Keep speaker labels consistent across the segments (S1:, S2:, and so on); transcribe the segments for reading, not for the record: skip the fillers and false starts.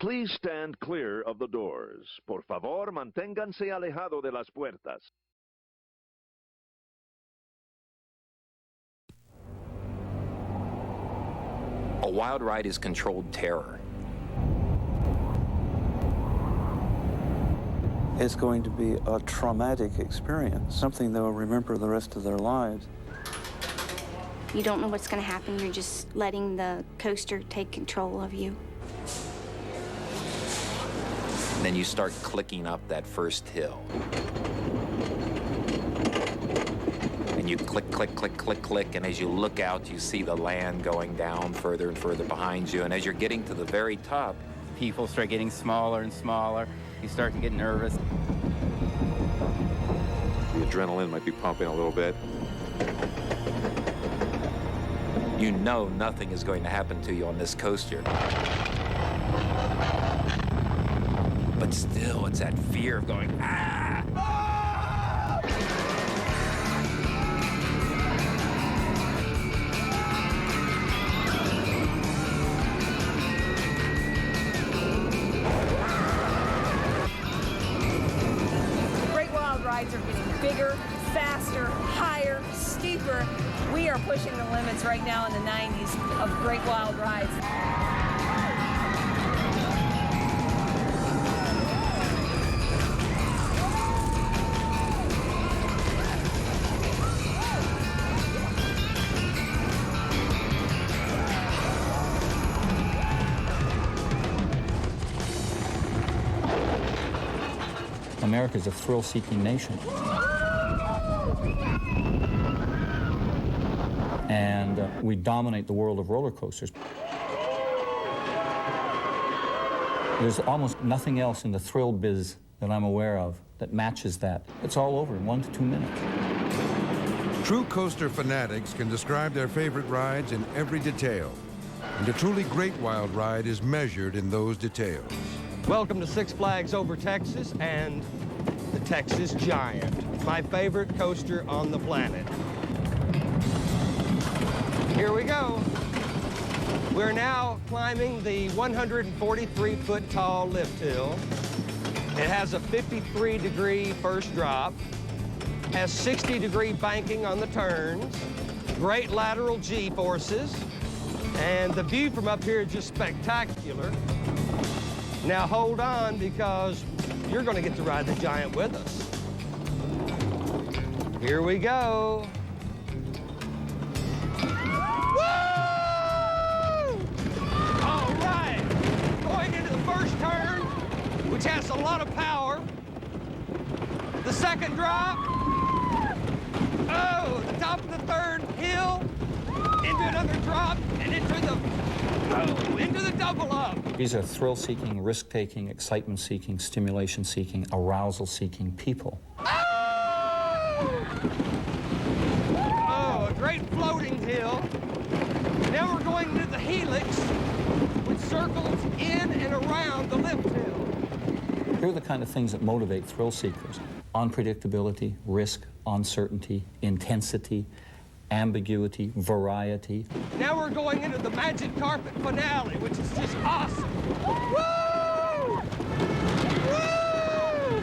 S1: Please stand clear of the doors. Por favor, manténganse alejado de las puertas.
S2: A wild ride is controlled terror.
S3: It's going to be a traumatic experience, something they'll remember the rest of their lives.
S4: You don't know what's going to happen. You're just letting the coaster take control of you.
S2: And then you start clicking up that first hill. And you click, click, click, click, click, and as you look out, you see the land going down further and further behind you. And as you're getting to the very top,
S5: people start getting smaller and smaller. You start to get nervous.
S6: The adrenaline might be pumping a little bit.
S2: you know nothing is going to happen to you on this coaster. But still, it's that fear of going, ah! Ah!
S7: Great Wild rides are getting bigger, faster, higher, steeper. We are pushing the limits right now in the 90s of Great Wild rides.
S8: America is a thrill-seeking nation. And we dominate the world of roller coasters. There's almost nothing else in the thrill biz that I'm aware of that matches that. It's all over in 1 to 2 minutes.
S9: True coaster fanatics can describe their favorite rides in every detail. And a truly great wild ride is measured in those details.
S10: Welcome to Six Flags Over Texas and the Texas Giant, my favorite coaster on the planet. Here we go. We're now climbing the 143-foot tall lift hill. It has a 53-degree first drop, has 60-degree banking on the turns, great lateral G-forces, and the view from up here is just spectacular. Now hold on, because you're going to get to ride the Giant with us. Here we go. Woo! All right, going into the first turn, which has a lot of power. The second drop. Oh, the top of the third hill, into another drop, and into the double up.
S8: These are thrill-seeking, risk-taking, excitement-seeking, stimulation-seeking, arousal-seeking people.
S10: Oh, a great floating hill. Now we're going into the helix, which circles in and around the lift hill.
S8: Here are the kind of things that motivate thrill-seekers. Unpredictability, risk, uncertainty, intensity, ambiguity, variety.
S10: Now we're going into the magic carpet finale, which is just awesome. Woo! Woo!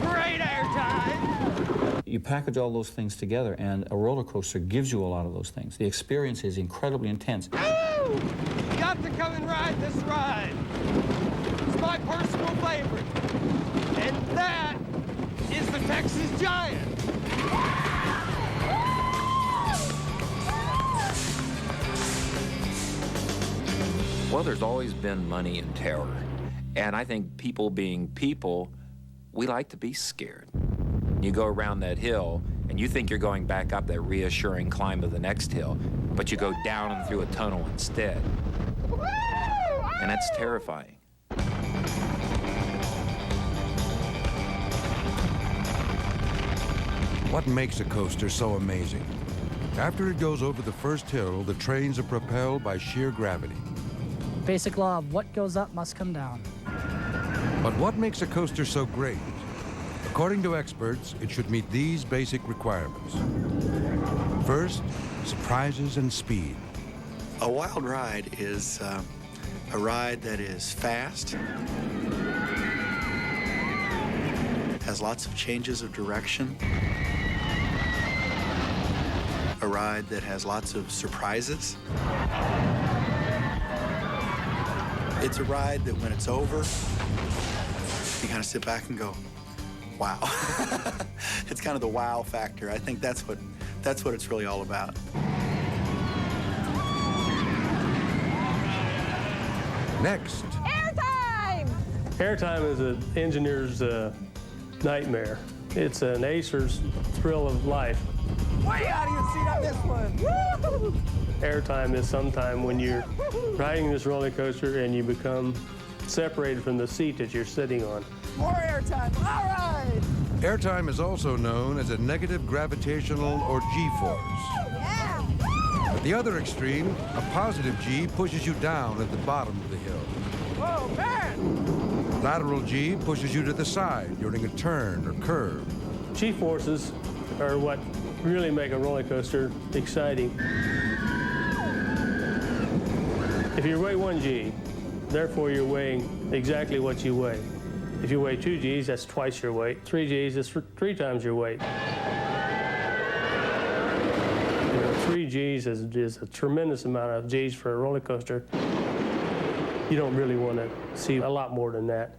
S10: Great airtime.
S8: You package all those things together, and a roller coaster gives you a lot of those things. The experience is incredibly intense.
S10: Woo! You got to come and ride this ride. It's my personal favorite. And that is the Texas Giant.
S2: Well, there's always been money in terror. And I think people being people, we like to be scared. You go around that hill, and you think you're going back up that reassuring climb of the next hill, but you go down and through a tunnel instead. And that's terrifying.
S9: What makes a coaster so amazing? After it goes over the first hill, the trains are propelled by sheer gravity.
S11: Basic law of what goes up must come down.
S9: But what makes a coaster so great? According to experts, it should meet these basic requirements. First, surprises and speed.
S12: A wild ride is A ride that is fast, has lots of changes of direction. A ride that has lots of surprises. It's a ride that when it's over, you kind of sit back and go, wow. It's kind of the wow factor. I think that's what it's really all about.
S9: Next.
S7: Airtime!
S13: Airtime is an engineer's nightmare. It's an acer's thrill of life.
S7: Way out of your seat on this one. Woo!
S13: Airtime is sometime when you're riding this roller coaster and you become separated from the seat that you're sitting on.
S7: More airtime. All right.
S9: Airtime is also known as a negative gravitational or G-force.
S7: Yeah.
S9: At the other extreme, a positive G pushes you down at the bottom of the hill.
S7: Whoa, man.
S9: Lateral G pushes you to the side during a turn or curve.
S13: G-forces are what really make a roller coaster exciting. If you weigh 1 G, therefore you're weighing exactly what you weigh. If you weigh 2 Gs, that's twice your weight. 3 Gs is 3 times your weight. 3 Gs is a tremendous amount of Gs for a roller coaster. You don't really want to see a lot more than that.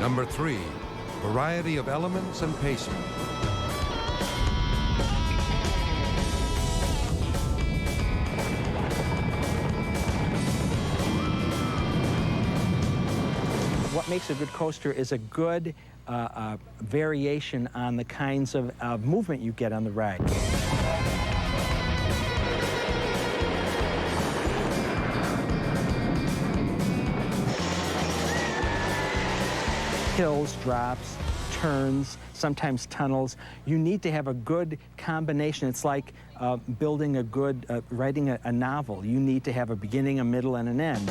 S9: Number 3, variety of elements and pacing.
S14: What makes a good coaster is a good variation on the kinds of movement you get on the ride. Hills, drops, turns, sometimes tunnels. You need to have a good combination. It's like building a good, writing a novel. You need to have a beginning, a middle, and an end.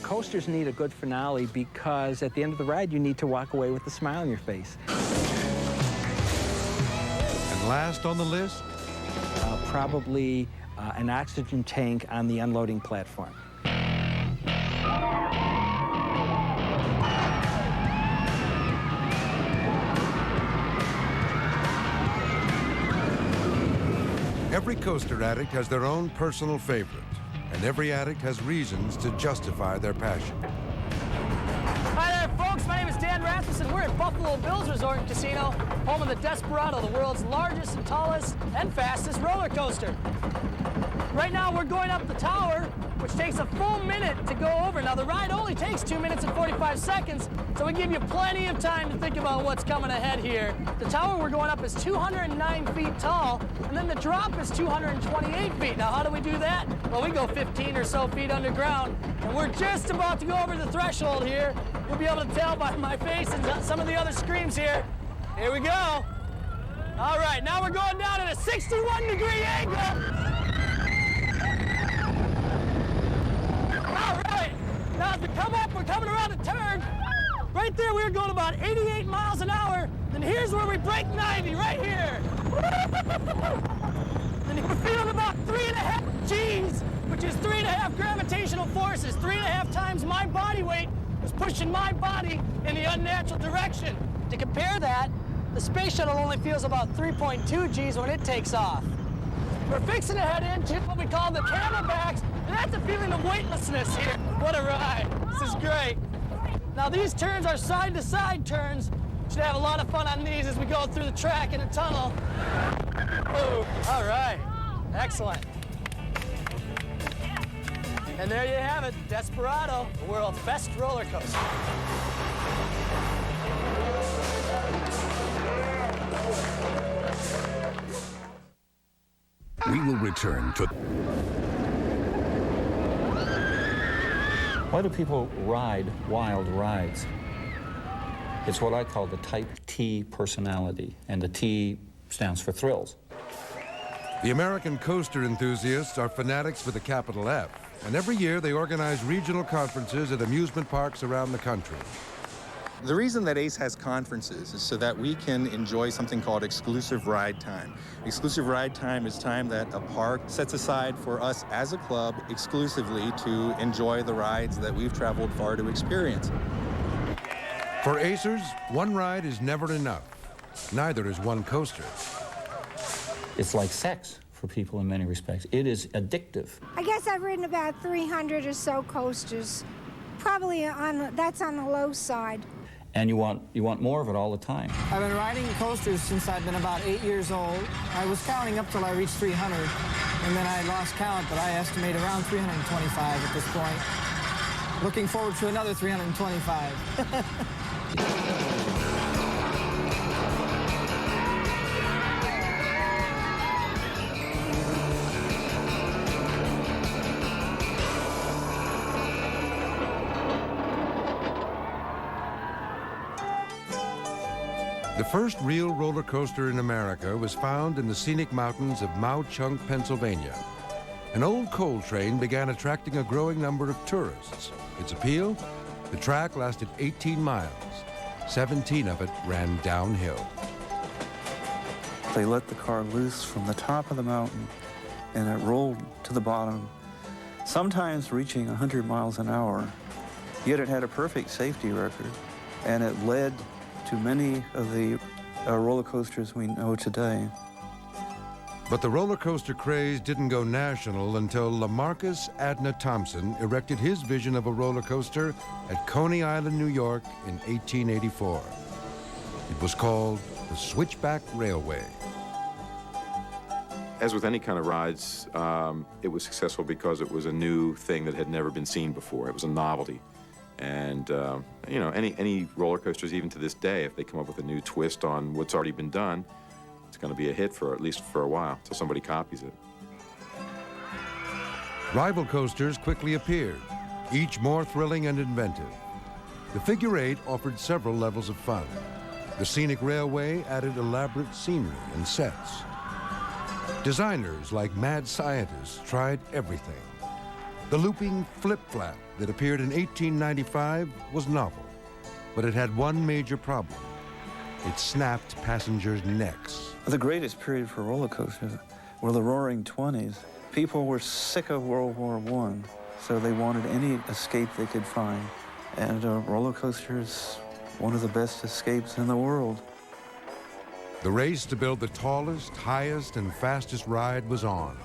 S14: Coasters need a good finale because at the end of the ride, you need to walk away with a smile on your face.
S9: And last on the list?
S14: Probably an oxygen tank on the unloading platform.
S9: Every coaster addict has their own personal favorite, and every addict has reasons to justify their passion.
S11: Hi there, folks. My name is Dan Rasmussen. We're at Buffalo Bills Resort and Casino, home of the Desperado, the world's largest and tallest and fastest roller coaster. Right now, we're going up the tower, which takes a full minute to go over. Now, the ride only takes 2 minutes and 45 seconds, so we give you plenty of time to think about what's coming ahead here. The tower we're going up is 209 feet tall, and then the drop is 228 feet. Now, how do we do that? Well, we go 15 or so feet underground, and we're just about to go over the threshold here. You'll be able to tell by my face and some of the other screams here. Here we go. All right, now we're going down at a 61-degree angle. All right, now as we come up, we're coming around a turn. Right there, we were going about 88 miles an hour. Then here's where we break 90, right here. Then we're feeling about 3.5 Gs, which is 3.5 gravitational forces. 3.5 times my body weight was pushing my body in the unnatural direction. To compare that, the space shuttle only feels about 3.2 Gs when it takes off. We're fixing to head into what we call the camelbacks, and that's a feeling of weightlessness here. What a ride. This is great. Now, these turns are side-to-side turns. Should have a lot of fun on these as we go through the track in a tunnel. Oh, all right. Excellent. And there you have it, Desperado, the world's best roller coaster.
S15: We will return to...
S8: Why do people ride wild rides? It's what I call the type T personality, and the T stands for thrills.
S9: The American coaster enthusiasts are fanatics with a capital F, and every year they organize regional conferences at amusement parks around the country.
S15: The reason that ACE has conferences is so that we can enjoy something called exclusive ride time. Exclusive ride time is time that a park sets aside for us as a club exclusively to enjoy the rides that we've traveled far to experience.
S9: For Acers, one ride is never enough. Neither is one coaster.
S8: It's like sex for people in many respects. It is addictive.
S16: I guess I've ridden about 300 or so coasters. Probably that's on the low side.
S8: And you want more of it all the time.
S17: I've been riding coasters since I've been about 8 years old. I was counting up till I reached 300, and then I lost count, but I estimate around 325 at this point. Looking forward to another 325.
S9: The first real roller coaster in America was found in the scenic mountains of Mauchunk, Pennsylvania. An old coal train began attracting a growing number of tourists. Its appeal? The track lasted 18 miles. 17 of it ran downhill.
S3: They let the car loose from the top of the mountain, and it rolled to the bottom, sometimes reaching 100 miles an hour. Yet it had a perfect safety record, and it led to many of the roller coasters we know today.
S9: But the roller coaster craze didn't go national until Lamarcus Adna Thompson erected his vision of a roller coaster at Coney Island, New York in 1884. It was called the Switchback Railway.
S6: As with any kind of rides, it was successful because it was a new thing that had never been seen before. It was a novelty. And, you know, any roller coasters, even to this day, if they come up with a new twist on what's already been done, it's going to be a hit for at least for a while, till somebody copies it.
S9: Rival coasters quickly appeared, each more thrilling and inventive. The Figure 8 offered several levels of fun. The Scenic Railway added elaborate scenery and sets. Designers like mad scientists tried everything. The looping flip-flap that appeared in 1895 was novel, but it had one major problem. It snapped passengers' necks.
S3: The greatest period for roller coasters were the Roaring 20s. People were sick of World War I, so they wanted any escape they could find. And roller coaster is one of the best escapes in the world.
S9: The race to build the tallest, highest, and fastest ride was on.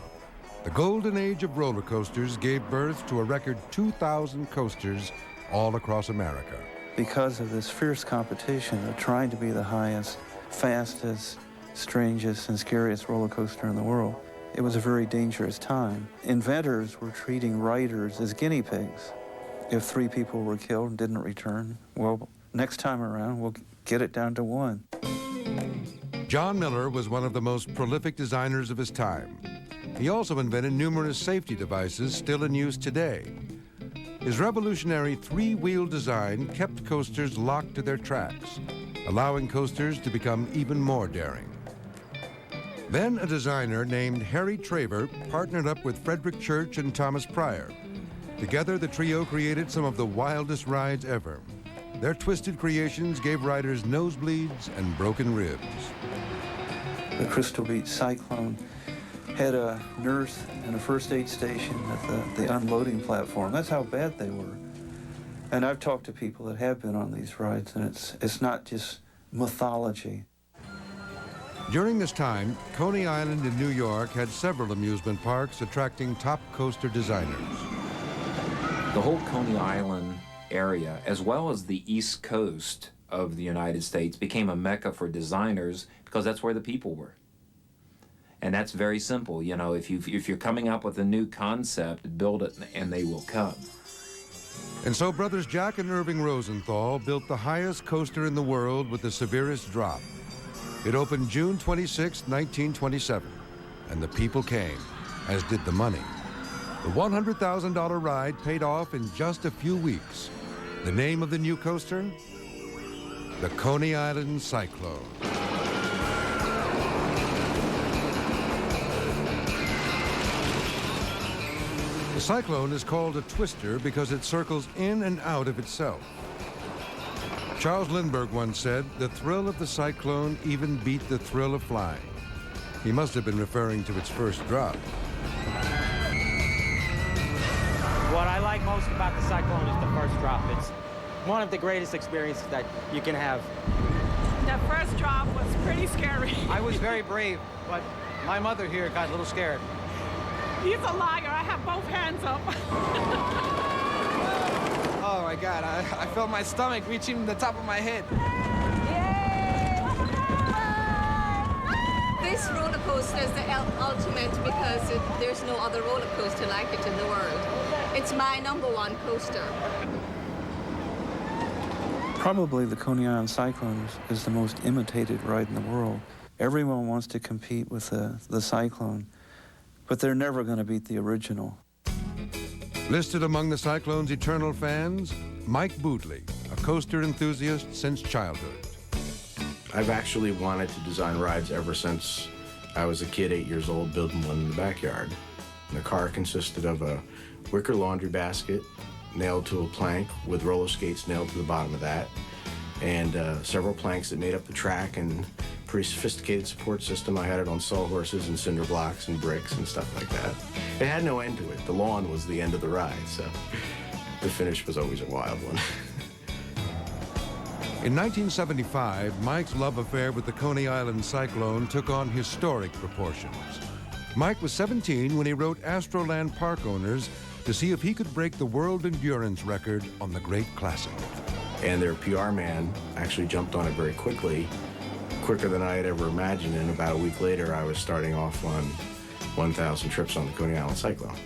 S9: The golden age of roller coasters gave birth to a record 2,000 coasters all across America.
S3: Because of this fierce competition of trying to be the highest, fastest, strangest, and scariest roller coaster in the world, it was a very dangerous time. Inventors were treating riders as guinea pigs. If 3 people were killed and didn't return, well, next time around, we'll get it down to 1.
S9: John Miller was one of the most prolific designers of his time. He also invented numerous safety devices still in use today. His revolutionary 3-wheel design kept coasters locked to their tracks, allowing coasters to become even more daring. Then a designer named Harry Traver partnered up with Frederick Church and Thomas Pryor. Together, the trio created some of the wildest rides ever. Their twisted creations gave riders nosebleeds and broken ribs.
S3: The Crystal Beach Cyclone had a nurse and a first aid station at the unloading platform. That's how bad they were. And I've talked to people that have been on these rides, and it's not just mythology.
S9: During this time, Coney Island in New York had several amusement parks attracting top coaster designers.
S2: The whole Coney Island area, as well as the East Coast of the United States, became a mecca for designers because that's where the people were. And that's very simple. You know, if you're coming up with a new concept, build it and they will come.
S9: And so brothers Jack and Irving Rosenthal built the highest coaster in the world with the severest drop. It opened June 26, 1927, and the people came, as did the money. The $100,000 ride paid off in just a few weeks. The name of the new coaster? The Coney Island Cyclone. The cyclone is called a twister because it circles in and out of itself. Charles Lindbergh once said, "The thrill of the cyclone even beat the thrill of flying." He must have been referring to its first drop.
S5: What I like most about the cyclone is the first drop. It's one of the greatest experiences that you can have.
S18: The first drop was pretty scary.
S5: I was very brave, but my mother here got a little scared.
S18: He's a liar. I have both hands up.
S5: Oh my God, I felt my stomach reaching the top of my head.
S19: This roller coaster is the ultimate because there's no other roller coaster like it in the world. It's my #1 coaster.
S3: Probably the Coney Island Cyclone is the most imitated ride in the world. Everyone wants to compete with the Cyclone, but they're never going to beat the original.
S9: Listed among the Cyclone's eternal fans, Mike Boodley, a coaster enthusiast since childhood.
S20: I've actually wanted to design rides ever since I was a kid, 8 years old, building one in the backyard. The car consisted of a wicker laundry basket nailed to a plank with roller skates nailed to the bottom of that, and several planks that made up the track, and pretty sophisticated support system. I had it on sawhorses and cinder blocks and bricks and stuff like that. It had no end to it. The lawn was the end of the ride, so the finish was always a wild one.
S9: In 1975, Mike's love affair with the Coney Island Cyclone took on historic proportions. Mike was 17 when he wrote Astroland park owners to see if he could break the world endurance record on the Great Classic.
S20: And their PR man actually jumped on it very quickly, quicker than I had ever imagined, and about a week later I was starting off on 1,000 trips on the Coney Island Cyclone.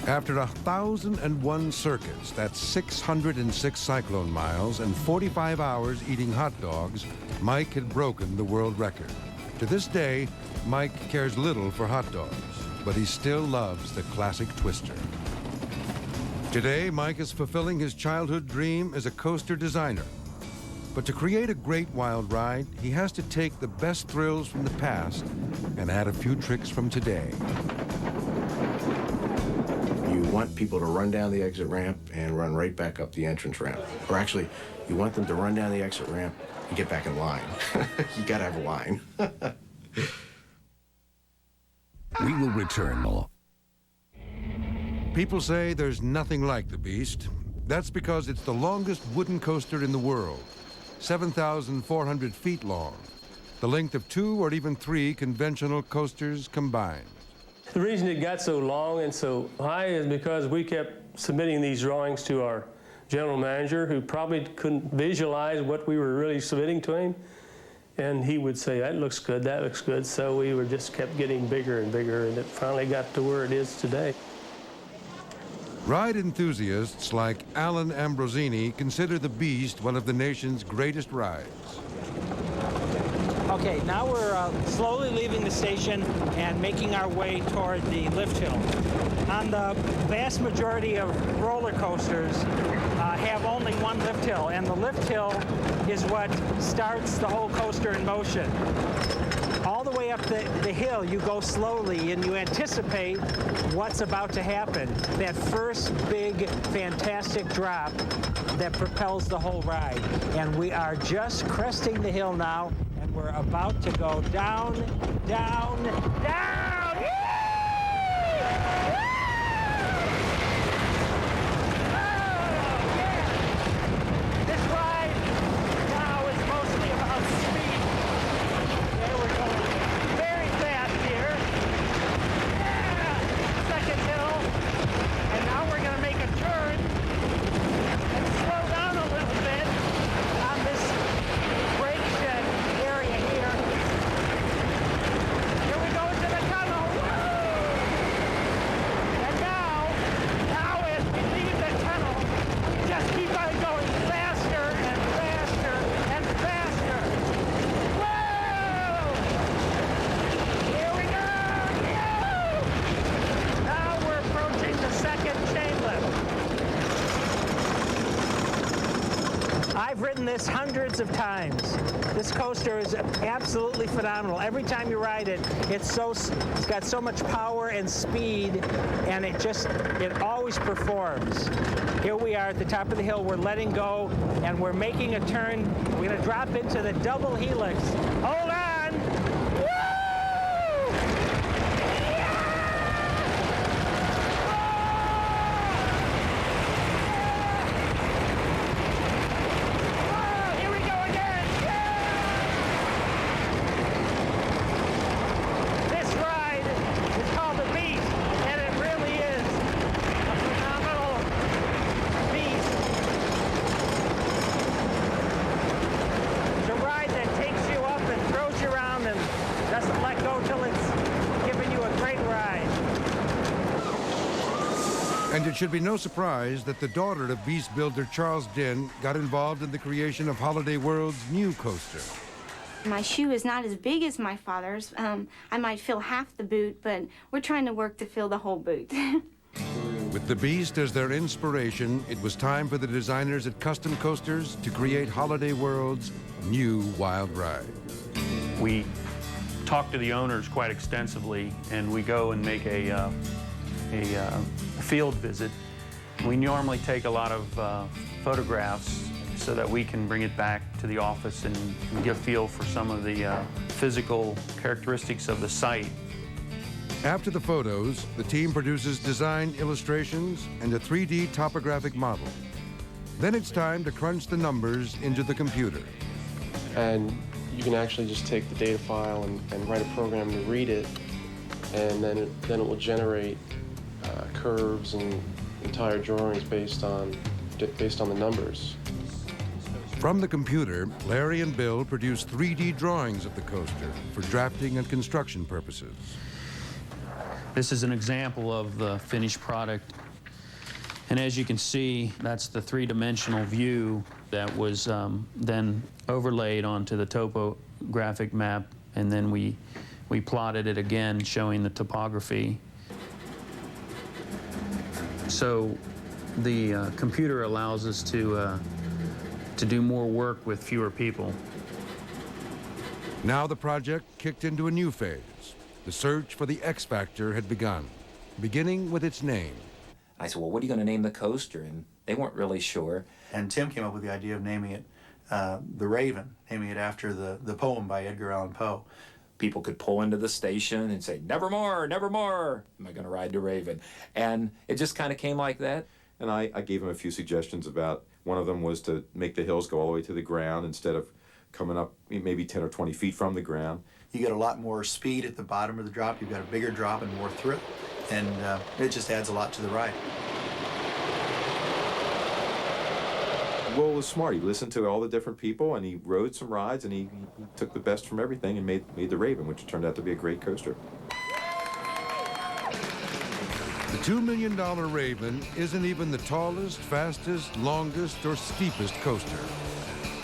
S9: After 1,001 circuits, that's 606 cyclone miles and 45 hours eating hot dogs, Mike had broken the world record. To this day, Mike cares little for hot dogs, but he still loves the classic twister. Today, Mike is fulfilling his childhood dream as a coaster designer. But to create a great wild ride, he has to take the best thrills from the past and add a few tricks from today.
S20: You want people to run down the exit ramp and run right back up the entrance ramp. Or actually, you want them to run down the exit ramp and get back in line. You gotta have a line.
S9: We will return. People say there's nothing like the Beast. That's because it's the longest wooden coaster in the world, 7,400 feet long, the length of 2 or even 3 conventional coasters combined.
S13: The reason it got so long and so high is because we kept submitting these drawings to our general manager, who probably couldn't visualize what we were really submitting to him. And he would say, that looks good, that looks good. So we were just kept getting bigger and bigger, and it finally got to where it is today.
S9: Ride enthusiasts like Alan Ambrosini consider the Beast one of the nation's greatest rides.
S14: Okay, now we're slowly leaving the station and making our way toward the lift hill. On the vast majority of roller coasters have only one lift hill, and the lift hill is what starts the whole coaster in motion. All the way up the hill, you go slowly and you anticipate what's about to happen. That first big, fantastic drop that propels the whole ride. And we are just cresting the hill now, and we're about to go down, down, down! Yay!
S18: Here we go into the tunnel.
S14: I've ridden this hundreds of times. This coaster is absolutely phenomenal. Every time you ride it, it's got so much power and speed, and it always performs. Here we are at the top of the hill. We're letting go, and we're making a turn. We're going to drop into the double helix. Hold on!
S9: And it should be no surprise that the daughter of beast builder Charles Dinn got involved in the creation of Holiday World's new coaster.
S4: My shoe is not as big as my father's. I might fill half the boot, but we're trying to work to fill the whole boot.
S9: With the Beast as their inspiration, it was time for the designers at Custom Coasters to create Holiday World's new wild ride.
S21: We talk to the owners quite extensively, and we go and make a field visit. We normally take a lot of photographs so that we can bring it back to the office and get a feel for some of the physical characteristics of the site.
S9: After the photos, the team produces design illustrations and a 3D topographic model. Then it's time to crunch the numbers into the computer.
S22: And you can actually just take the data file and write a program to read it, and then it will generate curves and entire drawings based on the numbers.
S9: From the computer, Larry and Bill produce 3D drawings of the coaster for drafting and construction purposes.
S21: This is an example of the finished product. And as you can see, that's the three-dimensional view that was then overlaid onto the topographic map, and then we plotted it again, showing the topography. So the computer allows us to do more work with fewer people.
S9: Now the project kicked into a new phase. The search for the X Factor had begun, beginning with its name.
S2: I said, well, what are you going to name the coaster? And they weren't really sure.
S12: And Tim came up with the idea of naming it The Raven, naming it after the poem by Edgar Allan Poe.
S2: People could pull into the station and say, nevermore, nevermore, am I going to ride the Raven? And it just kind of came like that.
S6: And I gave him a few suggestions about, one of them was to make the hills go all the way to the ground instead of coming up maybe 10 or 20 feet from the ground.
S12: You get a lot more speed at the bottom of the drop. You've got a bigger drop and more thrill. And it just adds a lot to the ride.
S6: Will was smart. He listened to all the different people, and he rode some rides, and he took the best from everything and made the Raven, which turned out to be a great coaster.
S9: The $2 million Raven isn't even the tallest, fastest, longest, or steepest coaster.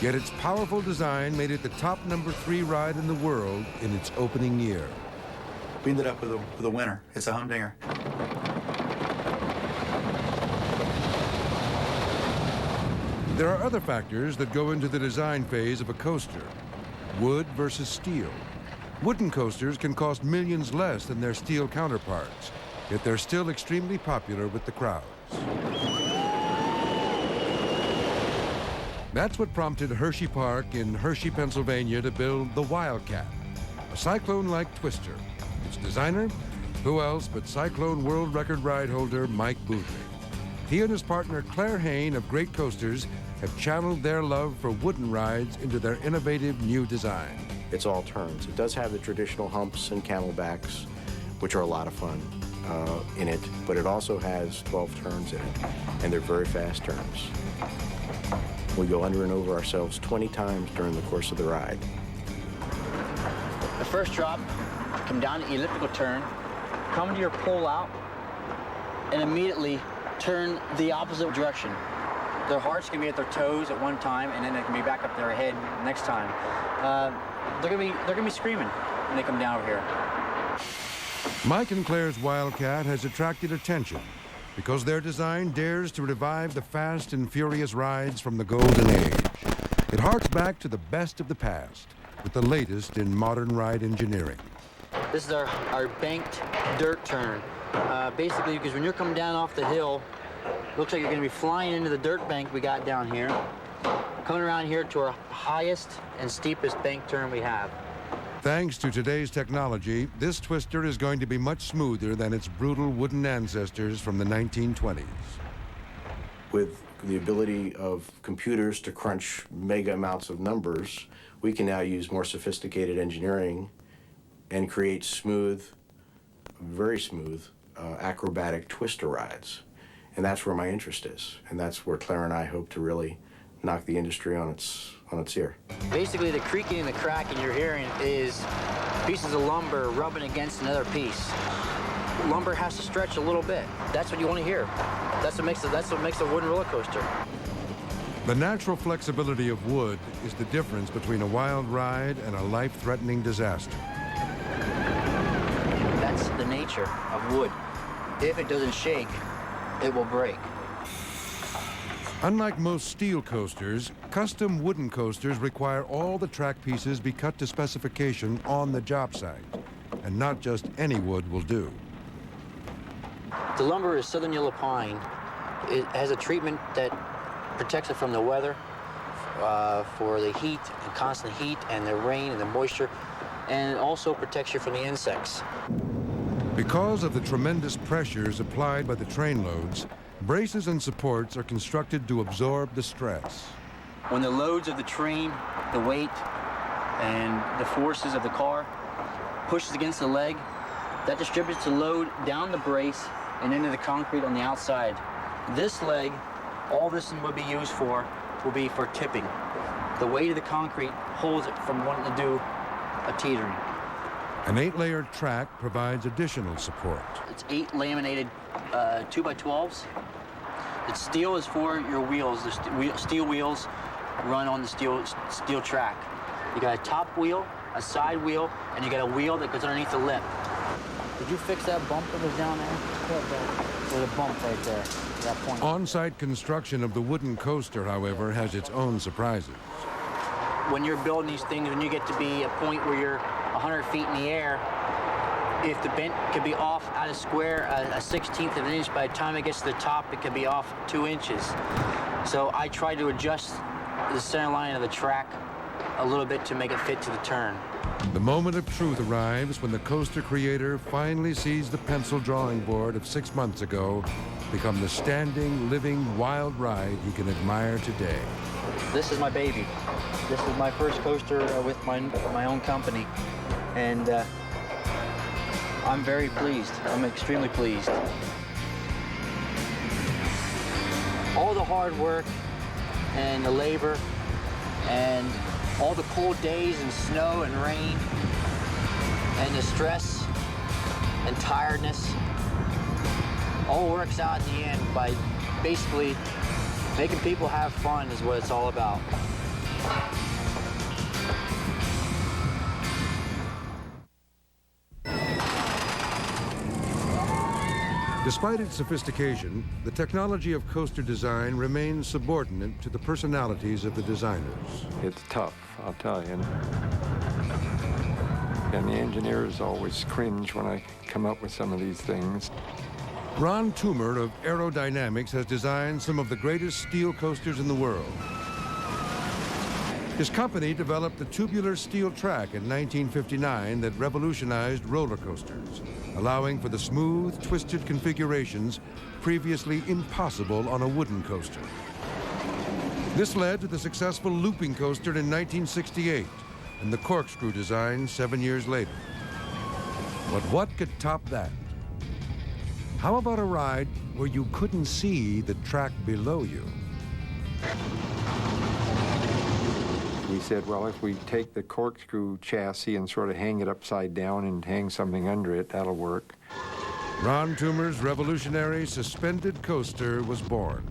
S9: Yet its powerful design made it the top #3 ride in the world in its opening year.
S12: We ended up with a winner. It's a humdinger.
S9: There are other factors that go into the design phase of a coaster. Wood versus steel. Wooden coasters can cost millions less than their steel counterparts, yet they're still extremely popular with the crowds. That's what prompted Hershey Park in Hershey, Pennsylvania to build the Wildcat, a cyclone-like twister. Its designer? Who else but Cyclone World Record ride holder Mike Boudry. He and his partner Claire Hain of Great Coasters have channeled their love for wooden rides into their innovative new design.
S20: It's all turns. It does have the traditional humps and camelbacks, which are a lot of fun in it, but it also has 12 turns in it, and they're very fast turns. We go under and over ourselves 20 times during the course of the ride.
S23: The first drop, come down the elliptical turn, come to your pull out, and immediately turn the opposite direction. Their hearts can be at their toes at one time, and then they can be back up their head next time. They're gonna be screaming when they come down over here.
S9: Mike and Claire's Wildcat has attracted attention because their design dares to revive the fast and furious rides from the golden age. It harks back to the best of the past with the latest in modern ride engineering.
S23: This is our banked dirt turn. Basically, because when you're coming down off the hill, looks like you're going to be flying into the dirt bank we got down here, coming around here to our highest and steepest bank turn we have.
S9: Thanks to today's technology, this twister is going to be much smoother than its brutal wooden ancestors from the 1920s.
S20: With the ability of computers to crunch mega amounts of numbers, we can now use more sophisticated engineering and create smooth, very smooth, acrobatic twister rides. And that's where my interest is. And that's where Claire and I hope to really knock the industry on its ear.
S23: Basically, the creaking and the cracking you're hearing is pieces of lumber rubbing against another piece. Lumber has to stretch a little bit. That's what you want to hear. That's what makes a wooden roller coaster.
S9: The natural flexibility of wood is the difference between a wild ride and a life-threatening disaster.
S23: That's the nature of wood. If it doesn't shake, it will break.
S9: Unlike most steel coasters, custom wooden coasters require all the track pieces be cut to specification on the job site, and not just any wood will do.
S23: The lumber is southern yellow pine. It has a treatment that protects it from the weather, for the heat, the constant heat and the rain and the moisture, and it also protects you from the insects.
S9: Because of the tremendous pressures applied by the train loads, braces and supports are constructed to absorb the stress.
S23: When the loads of the train, the weight, and the forces of the car pushes against the leg, that distributes the load down the brace and into the concrete on the outside. This leg, all this would be used for, will be for tipping. The weight of the concrete holds it from wanting to do a teetering.
S9: An 8-layered track provides additional support.
S23: It's 8 laminated 2x12s. The steel is for your wheels. The steel wheels run on the steel track. You got a top wheel, a side wheel, and you got a wheel that goes underneath the lip. Did you fix that bump that was down there? There's a bump right there, that point.
S9: On-site construction of the wooden coaster, however, has its own surprises.
S23: When you're building these things, when you get to be a point where you're 100 feet in the air, if the bent could be off out of square a 1/16 of an inch, by the time it gets to the top, it could be off 2 inches. So I try to adjust the center line of the track a little bit to make it fit to the turn.
S9: The moment of truth arrives when the coaster creator finally sees the pencil drawing board of 6 months ago become the standing, living, wild ride he can admire today.
S23: This is my baby. This is my first coaster with my own company, and I'm very pleased. I'm extremely pleased. All the hard work and the labor and all the cold days and snow and rain and the stress and tiredness all works out in the end by basically making people have fun is what it's all about.
S9: Despite its sophistication, the technology of coaster design remains subordinate to the personalities of the designers.
S1: It's tough, I'll tell you. And the engineers always cringe when I come up with some of these things.
S9: Ron Toomer of Aerodynamics has designed some of the greatest steel coasters in the world. His company developed the tubular steel track in 1959 that revolutionized roller coasters, allowing for the smooth, twisted configurations previously impossible on a wooden coaster. This led to the successful looping coaster in 1968 and the corkscrew design 7 years later. But what could top that? How about a ride where you couldn't see the track below you?
S1: We said, well, if we take the corkscrew chassis and sort of hang it upside down and hang something under it, that'll work.
S9: Ron Toomer's revolutionary suspended coaster was born.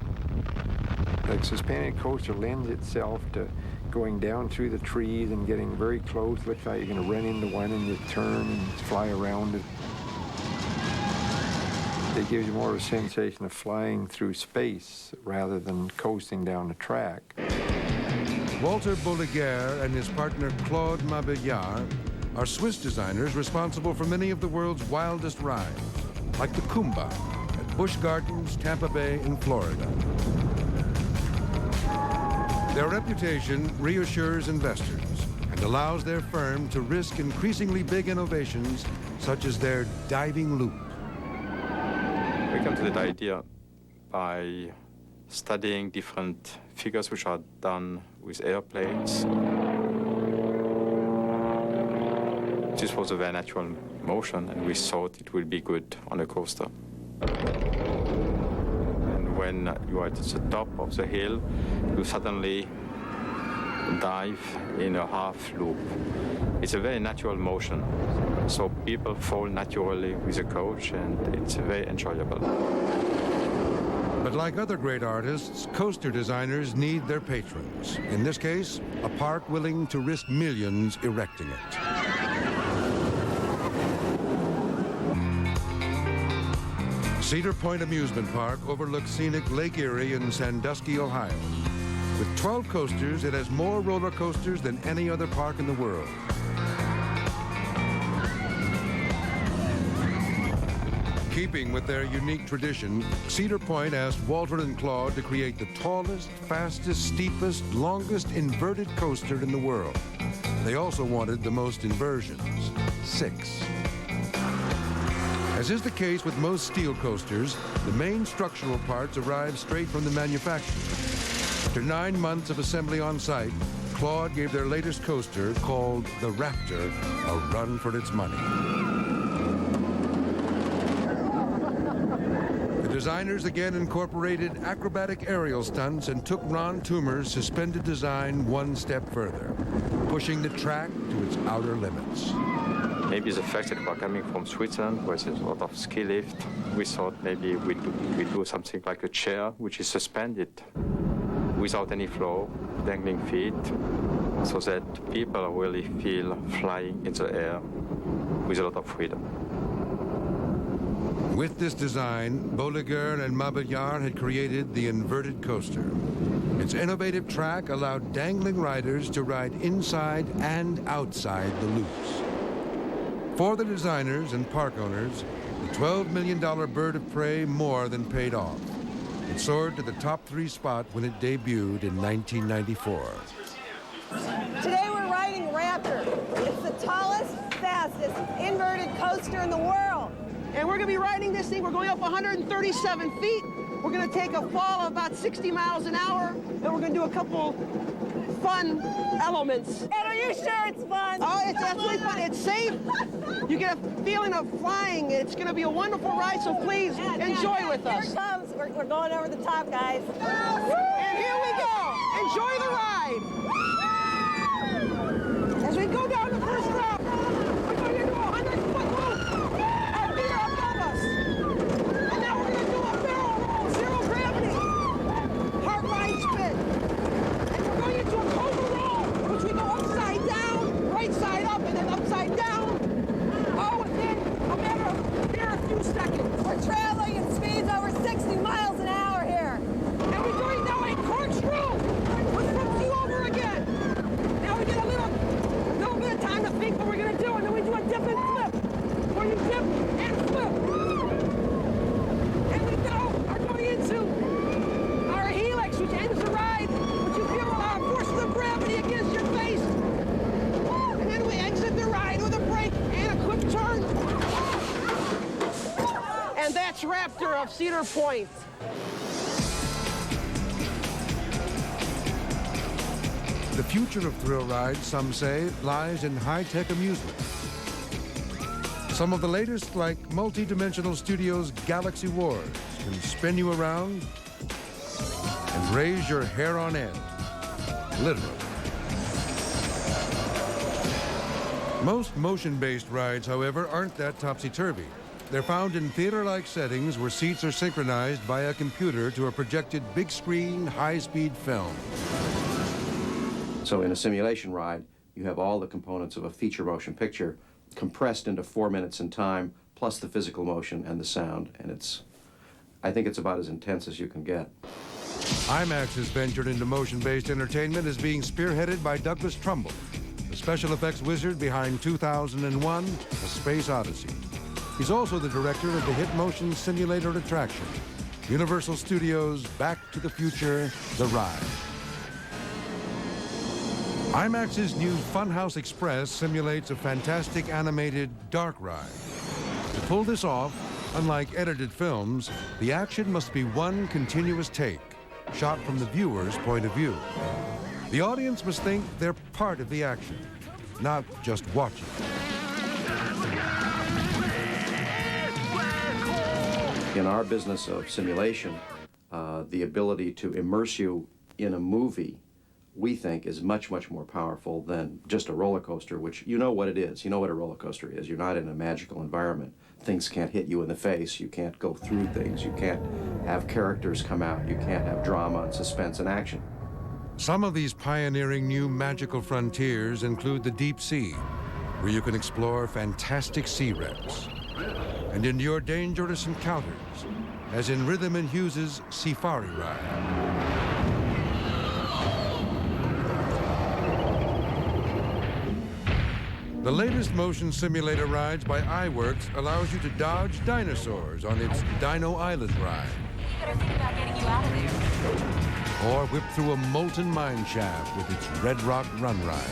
S1: The suspended coaster lends itself to going down through the trees and getting very close. Looks like you're going to run into one and you turn and fly around it. It gives you more of a sensation of flying through space rather than coasting down the track.
S9: Walter Bolliger and his partner Claude Mabillard are Swiss designers responsible for many of the world's wildest rides, like the Kumba at Busch Gardens, Tampa Bay, in Florida. Their reputation reassures investors and allows their firm to risk increasingly big innovations, such as their diving loop.
S7: We come to that idea by studying different figures which are done with airplanes. This was a very natural motion, and we thought it would be good on a coaster. And when you are at the top of the hill, you suddenly dive in a half loop. It's a very natural motion, so people fall naturally with the coach, and it's very enjoyable.
S9: But like other great artists, coaster designers need their patrons. In this case, a park willing to risk millions erecting it. Cedar Point Amusement Park overlooks scenic Lake Erie in Sandusky, Ohio. With 12 coasters, it has more roller coasters than any other park in the world. Keeping with their unique tradition, Cedar Point asked Walter and Claude to create the tallest, fastest, steepest, longest inverted coaster in the world. They also wanted the most inversions, 6. As is the case with most steel coasters, the main structural parts arrive straight from the manufacturer. After 9 months of assembly on site, Claude gave their latest coaster, called the Raptor, a run for its money. The designers again incorporated acrobatic aerial stunts and took Ron Toomer's suspended design one step further, pushing the track to its outer limits.
S7: Maybe the fact that we're coming from Switzerland, where there's a lot of ski lift, we thought maybe we do something like a chair, which is suspended without any floor, dangling feet, so that people really feel flying in the air with a lot of freedom.
S9: With this design, Bolliger and Mabillard had created the inverted coaster. Its innovative track allowed dangling riders to ride inside and outside the loops. For the designers and park owners, the $12 million bird of prey more than paid off. It soared to the top 3 spot when it debuted in 1994.
S10: Today we're riding Raptor. It's the tallest, fastest inverted coaster in the world.
S11: And we're going to be riding this thing. We're going up 137 feet. We're going to take a fall of about 60 miles an hour, and we're going to do a couple fun elements.
S10: And are you sure it's fun?
S11: Oh, it's absolutely fun. It's safe. You get a feeling of flying. It's going to be a wonderful ride, so please enjoy with us.
S10: Here it comes. We're going over the top, guys.
S11: And here we go. Enjoy the ride. As we go down the first drop, we're going to do a 100-foot loop. Our feet are above us. And now we're going to do a barrel roll, zero gravity, hard ride spin. And we're going into a cobra roll, which we go upside down, right side up, and then upside down. Oh, within a matter of here a few seconds.
S10: We're traveling at speeds over 60 miles an hour here.
S11: And we're doing now a corkscrew, which flips you over again. Now we get a little bit of time to think what we're going to do, and then we do a dip and flip, where you dip and flip. And we are going into our helix, which ends the ride, which you feel forces of gravity against your face. And then we exit the ride with a brake and a quick turn. And that's Raptor of Cedar Point.
S9: The future of thrill rides, some say, lies in high-tech amusement. Some of the latest, like multi-dimensional studios' Galaxy Wars, can spin you around and raise your hair on end, literally. Most motion-based rides, however, aren't that topsy-turvy. They're found in theater-like settings where seats are synchronized by a computer to a projected big-screen, high-speed film.
S24: So in a simulation ride, you have all the components of a feature motion picture compressed into 4 minutes in time, plus the physical motion and the sound, and I think it's about as intense as you can get.
S9: IMAX's venture into motion-based entertainment is being spearheaded by Douglas Trumbull, the special effects wizard behind 2001, A Space Odyssey. He's also the director of the hit motion simulator attraction, Universal Studios' Back to the Future, The Ride. IMAX's new Funhouse Express simulates a fantastic animated dark ride. To pull this off, unlike edited films, the action must be one continuous take, shot from the viewer's point of view. The audience must think they're part of the action, not just watching.
S24: In our business of simulation, the ability to immerse you in a movie, we think, is much, much more powerful than just a roller coaster, which you know what it is. You know what a roller coaster is. You're not in a magical environment. Things can't hit you in the face. You can't go through things. You can't have characters come out. You can't have drama and suspense and action.
S9: Some of these pioneering new magical frontiers include the deep sea, where you can explore fantastic sea wrecks and endure dangerous encounters, as in Rhythm and Hughes's Safari Ride. The latest motion simulator rides by iWorks allows you to dodge dinosaurs on its Dino Island ride.
S8: You better think about getting you out of there.
S9: Or whip through a molten mine shaft with its Red Rock Run ride.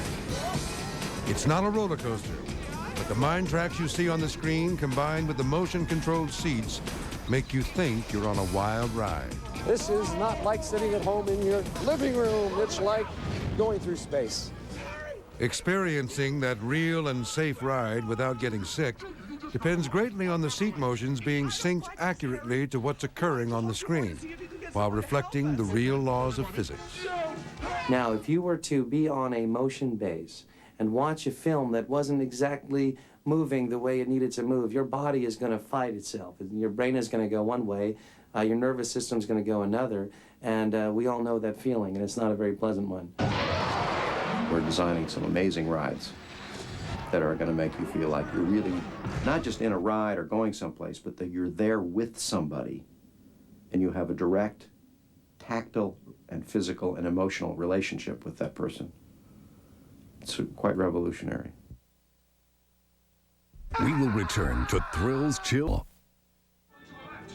S9: It's not a roller coaster, but the mine tracks you see on the screen combined with the motion-controlled seats make you think you're on a wild ride.
S15: This is not like sitting at home in your living room. It's like going through space.
S9: Experiencing that real and safe ride without getting sick depends greatly on the seat motions being synced accurately to what's occurring on the screen, while reflecting the real laws of physics.
S16: Now, if you were to be on a motion base and watch a film that wasn't exactly moving the way it needed to move, your body is going to fight itself. Your brain is going to go one way, your nervous system is going to go another, and we all know that feeling, and it's not a very pleasant one.
S24: We're designing some amazing rides that are going to make you feel like you're really not just in a ride or going someplace, but that you're there with somebody and you have a direct, tactile, and physical and emotional relationship with that person. It's quite revolutionary.
S17: We will return to Thrills Chill.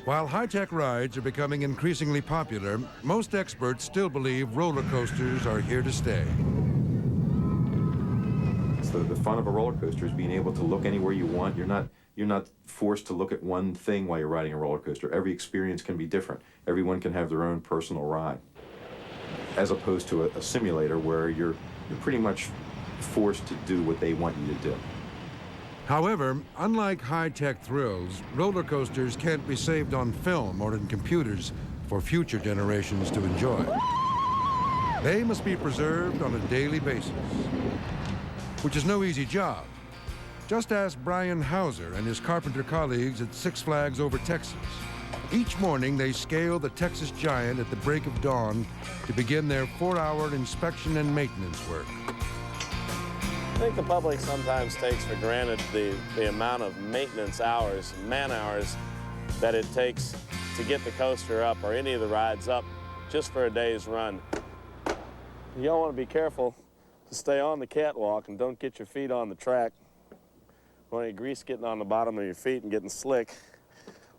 S9: While high-tech rides are becoming increasingly popular, most experts still believe roller coasters are here to stay.
S6: The fun of a roller coaster is being able to look anywhere you want. You're not forced to look at one thing while you're riding a roller coaster. Every experience can be different. Everyone can have their own personal ride, as opposed to a simulator where you're pretty much forced to do what they want you to do.
S9: However, unlike high-tech thrills, roller coasters can't be saved on film or in computers for future generations to enjoy. They must be preserved on a daily basis, which is no easy job. Just ask Brian Hauser and his carpenter colleagues at Six Flags Over Texas. Each morning, they scale the Texas Giant at the break of dawn to begin their 4-hour inspection and maintenance work.
S25: I think the public sometimes takes for granted the amount of maintenance hours, man-hours, that it takes to get the coaster up or any of the rides up just for a day's run. You all want to be careful to stay on the catwalk and don't get your feet on the track. When any grease getting on the bottom of your feet and getting slick,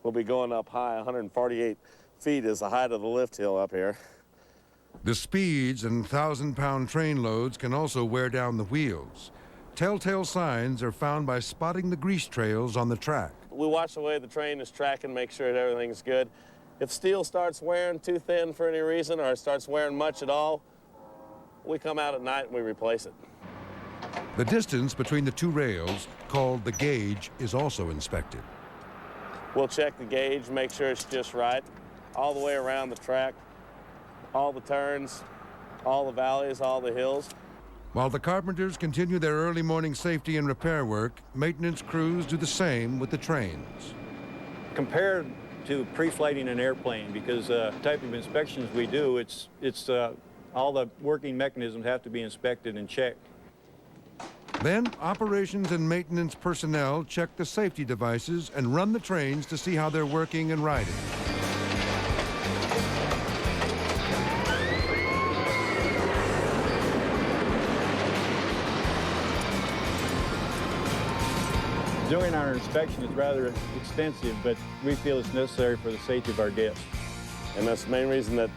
S25: we'll be going up high. 148 feet is the height of the lift hill up here.
S9: The speeds and 1,000-pound train loads can also wear down the wheels. Telltale signs are found by spotting the grease trails on the track.
S25: We watch the way the train is tracking, make sure that everything's good. If steel starts wearing too thin for any reason or it starts wearing much at all, we come out at night and we replace it.
S9: The distance between the two rails, called the gauge, is also inspected.
S25: We'll check the gauge, make sure it's just right, all the way around the track, all the turns, all the valleys, all the hills.
S9: While the carpenters continue their early morning safety and repair work, maintenance crews do the same with the trains.
S26: Compared to pre-flighting an airplane, because the type of inspections we do, it's all the working mechanisms have to be inspected and checked.
S9: Then, operations and maintenance personnel check the safety devices and run the trains to see how they're working and riding.
S26: During our inspection, it's rather extensive, but we feel it's necessary for the safety of our guests.
S25: And that's the main reason that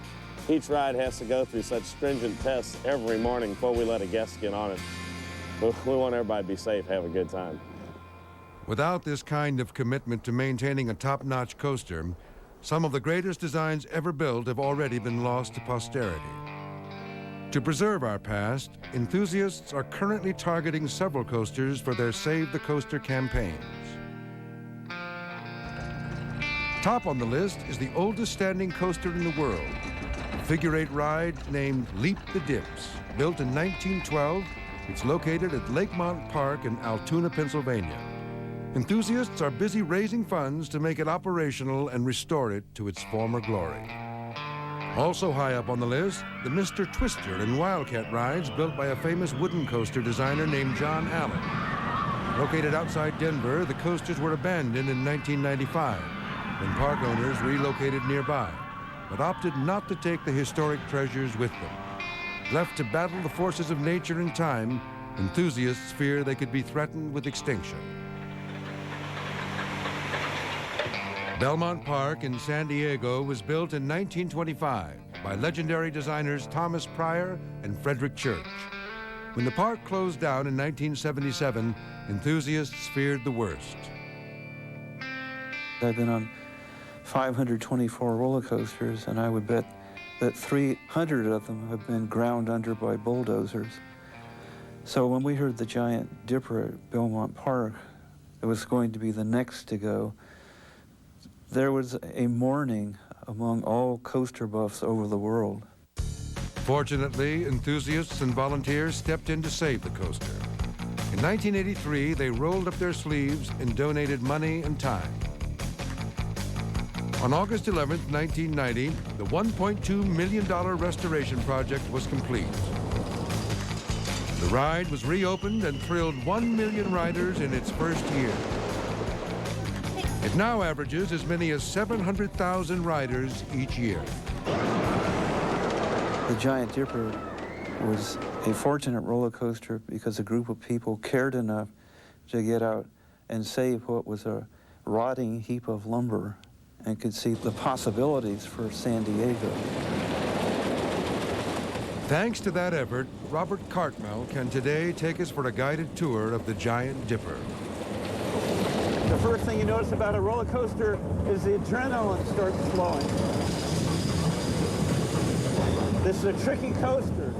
S25: each ride has to go through such stringent tests every morning before we let a guest get on it. We want everybody to be safe, have a good time.
S9: Without this kind of commitment to maintaining a top-notch coaster, some of the greatest designs ever built have already been lost to posterity. To preserve our past, enthusiasts are currently targeting several coasters for their Save the Coaster campaigns. Top on the list is the oldest standing coaster in the world, a figure-8 ride named Leap the Dips. Built in 1912, it's located at Lakemont Park in Altoona, Pennsylvania. Enthusiasts are busy raising funds to make it operational and restore it to its former glory. Also high up on the list, the Mr. Twister and Wildcat rides built by a famous wooden coaster designer named John Allen. Located outside Denver, the coasters were abandoned in 1995 when park owners relocated nearby, but opted not to take the historic treasures with them. Left to battle the forces of nature and time, enthusiasts fear they could be threatened with extinction. Belmont Park in San Diego was built in 1925 by legendary designers Thomas Pryor and Frederick Church. When the park closed down in 1977, enthusiasts feared the worst.
S3: I've been on 524 roller coasters, and I would bet that 300 of them have been ground under by bulldozers. So when we heard the Giant Dipper at Belmont Park, it was going to be the next to go, there was a mourning among all coaster buffs over the world.
S9: Fortunately, enthusiasts and volunteers stepped in to save the coaster. In 1983, they rolled up their sleeves and donated money and time. On August 11, 1990, the $1.2 million restoration project was complete. The ride was reopened and thrilled 1 million riders in its first year. It now averages as many as 700,000 riders each year.
S3: The Giant Dipper was a fortunate roller coaster because a group of people cared enough to get out and save what was a rotting heap of lumber and could see the possibilities for San Diego.
S9: Thanks to that effort, Robert Cartmel can today take us for a guided tour of the Giant Dipper.
S5: The first thing you notice about a roller coaster is the adrenaline starts flowing. This is a tricky coaster.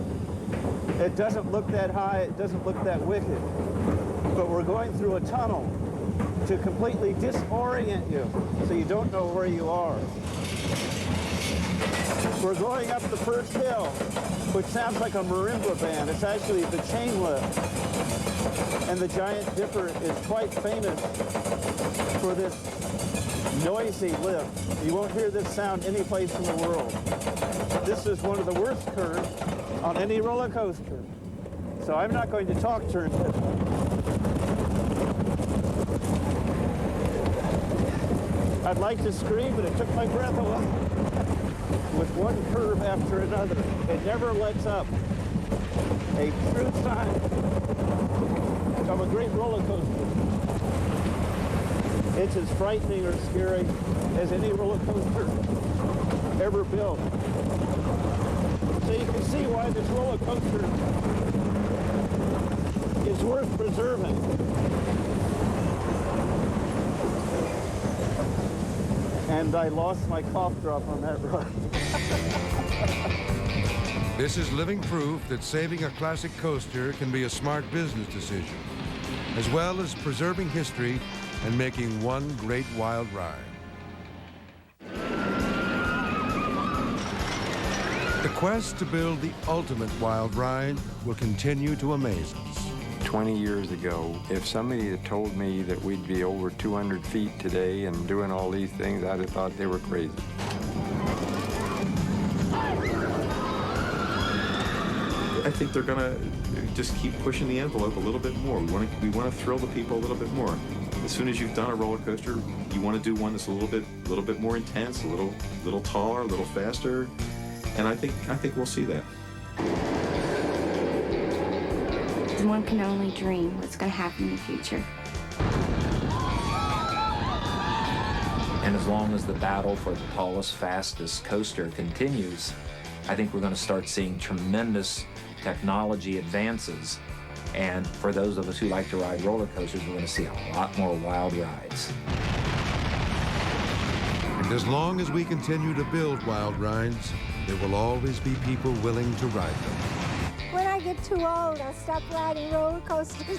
S5: It doesn't look that high, it doesn't look that wicked. But we're going through a tunnel to completely disorient you so you don't know where you are. We're going up the first hill, which sounds like a marimba band. It's actually the chain lift. And the Giant Dipper is quite famous for this noisy lift. You won't hear this sound any place in the world. This is one of the worst curves on any roller coaster. So I'm not going to talk turn it. I'd like to scream, but it took my breath away. With one curve after another, it never lets up. A true sign of a great roller coaster. It's as frightening or scary as any roller coaster ever built. So you can see why this roller coaster is worth preserving. And I lost my cough drop on that ride.
S9: This is living proof that saving a classic coaster can be a smart business decision, as well as preserving history and making one great wild ride. The quest to build the ultimate wild ride will continue to amaze us.
S1: 20 years ago, if somebody had told me that we'd be over 200 feet today and doing all these things, I'd have thought they were crazy.
S6: I think they're going to just keep pushing the envelope a little bit more. We want to thrill the people a little bit more. As soon as you've done a roller coaster, you want to do one that's a little bit more intense, a little taller, a little faster, and I think we'll see that.
S4: One can only dream what's going to happen in the future.
S2: And as long as the battle for the tallest, fastest coaster continues, I think we're going to start seeing tremendous technology advances. And for those of us who like to ride roller coasters, we're going to see a lot more wild rides.
S9: And as long as we continue to build wild rides, there will always be people willing to ride them.
S11: When I get too old, I'll stop riding roller coasters.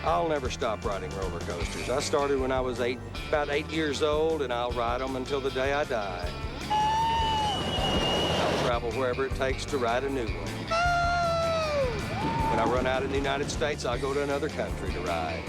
S13: I'll never stop riding roller coasters. I started when I was about 8 years old, and I'll ride them until the day I die. I'll travel wherever it takes to ride a new one. When I run out in the United States, I'll go to another country to ride.